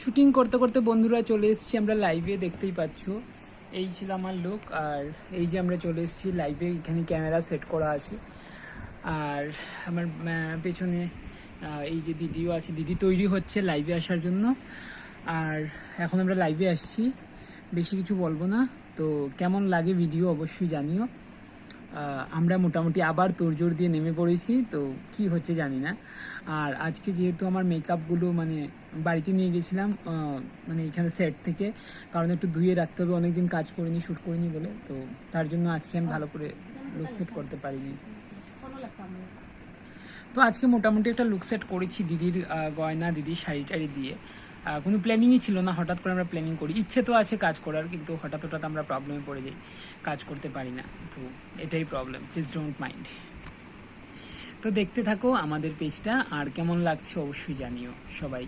Shooting করতে করতে বন্ধুরা চলে এসেছি আমরা লাইভে, দেখতেই পাচ্ছ। এই ছিল আমার লুক। আর এই যে আমরা চলে এসেছি লাইভে, এখানে ক্যামেরা সেট করা আছে। আর আমার পেছনে এই যে দিদিও আছে, দিদি তৈরি হচ্ছে লাইভে আসার জন্য। আর এখন আমরা লাইভে আসছি, বেশি কিছু বলবো না। তো কেমন লাগে ভিডিও অবশ্যই জানিও। আমরা মোটামুটি আবার তোড়জোড় দিয়ে নেমে পড়েছি, তো কি হচ্ছে জানি না। আর আজকে যেহেতু আমার মেকআপগুলো মানে বাড়িতে নিয়ে গেছিলাম, মানে এখানে সেট থেকে, কারণ একটু ধুয়ে রাখতে হবে, অনেকদিন কাজ করিনি, শ্যুট করিনি বলে। তো তার জন্য আজকে আমি ভালো করে লুক সেট করতে পারিনি। তো আজকে মোটামুটি একটা লুক সেট করেছি দিদির গয়না, দিদির শাড়ি টাড়ি দিয়ে। কোনো প্ল্যানিংই ছিল না, হঠাৎ করে আমরা প্ল্যানিং করি। ইচ্ছে তো আছে কাজ করার, কিন্তু হঠাৎ আমরা প্রবলেমে পড়ে যাই, কাজ করতে পারি না। তো এটাই প্রবলেম, প্লিজ ডোন্ট মাইন্ড। তো দেখতে থাকো আমাদের পেজটা, আর কেমন লাগছে অবশ্যই জানিও সবাই।